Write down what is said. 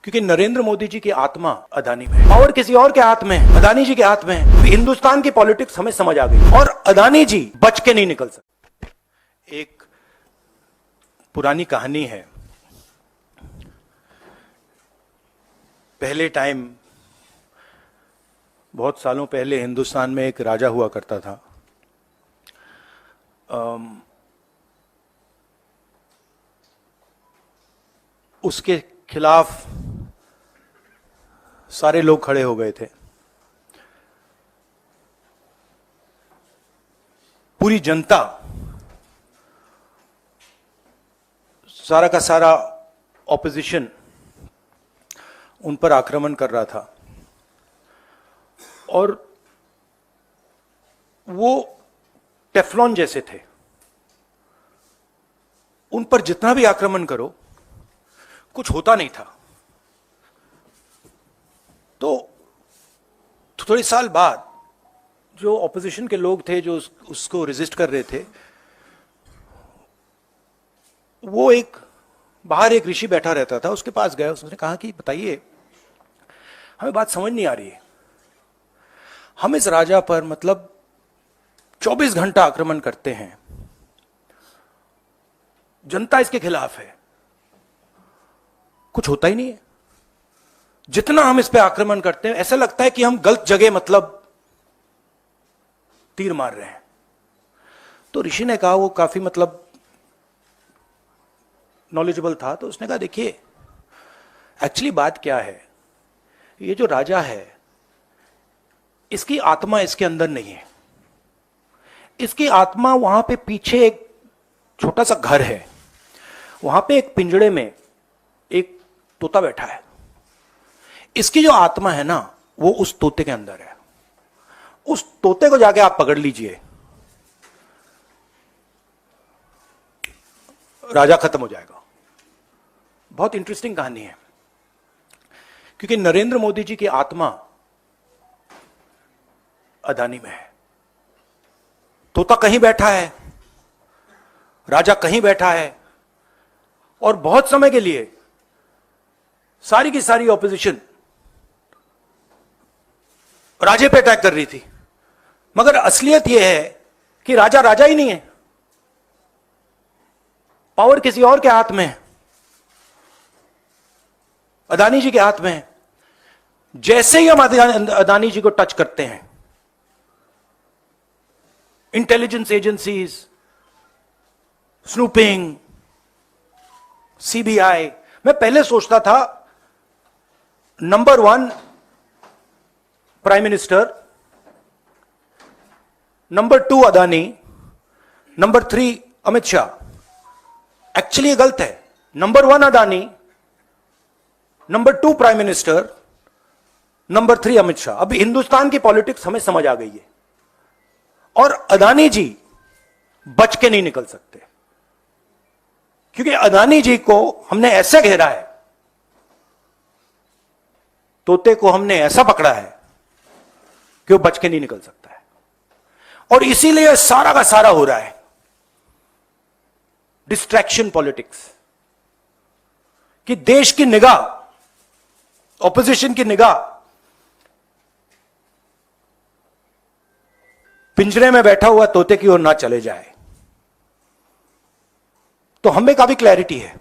क्योंकि नरेंद्र मोदी जी की आत्मा अदानी में है, पावर किसी और के हाथ में है, अदानी जी के हाथ में है। हिंदुस्तान की पॉलिटिक्स हमें समझ आ गई और अदानी जी बच के नहीं निकल सकते। एक पुरानी कहानी है, पहले टाइम बहुत सालों पहले हिंदुस्तान में एक राजा हुआ करता था। उसके खिलाफ सारे लोग खड़े हो गए थे, पूरी जनता, सारा का सारा ऑपोजिशन उन पर आक्रमण कर रहा था और वो टेफ्लॉन जैसे थे। उन पर जितना भी आक्रमण करो कुछ होता नहीं था। तो थोड़े साल बाद जो ऑपोजिशन के लोग थे जो उसको रेजिस्ट कर रहे थे, वो बाहर एक ऋषि बैठा रहता था, उसके पास गए। उसने कहा कि बताइए, हमें बात समझ नहीं आ रही है, हम इस राजा पर 24 घंटा आक्रमण करते हैं, जनता इसके खिलाफ है, कुछ होता ही नहीं है। जितना हम इस पे आक्रमण करते हैं ऐसा लगता है कि हम गलत जगह तीर मार रहे हैं। तो ऋषि ने कहा, वो काफी नॉलेजेबल था, तो उसने कहा देखिए एक्चुअली बात क्या है, ये जो राजा है इसकी आत्मा इसके अंदर नहीं है। इसकी आत्मा वहां पे पीछे एक छोटा सा घर है, वहां पे एक पिंजड़े में एक तोता बैठा है। इसकी जो आत्मा है ना, वो उस तोते के अंदर है। उस तोते को जाके आप पकड़ लीजिए, राजा खत्म हो जाएगा। बहुत इंटरेस्टिंग कहानी है, क्योंकि नरेंद्र मोदी जी की आत्मा अदानी में है। तोता कहीं बैठा है, राजा कहीं बैठा है, और बहुत समय के लिए सारी की सारी ऑपोजिशन राजे पे अटैक कर रही थी। मगर असलियत यह है कि राजा राजा ही नहीं है, पावर किसी और के हाथ में है, अदानी जी के हाथ में है। जैसे ही हम अदानी जी को टच करते हैं, इंटेलिजेंस एजेंसीज, स्नूपिंग, सीबीआई, मैं पहले सोचता था number 1 prime minister, number 2 Adani, number 3 Amit Shah. Actually ये गलत है। Number 1 Adani, number 2 prime minister, number 3 Amit Shah. अभी हिंदुस्तान की पॉलिटिक्स हमें समझ आ गई है और अदानी जी बच के नहीं निकल सकते, क्योंकि अदानी जी को हमने ऐसे घेरा है, तोते को हमने ऐसा पकड़ा है कि वो बच के नहीं निकल सकता है। और इसीलिए सारा का सारा हो रहा है डिस्ट्रैक्शन पॉलिटिक्स, कि देश की निगाह, ऑपोजिशन की निगाह पिंजरे में बैठा हुआ तोते की ओर ना चले जाए। तो हमें काफी क्लैरिटी है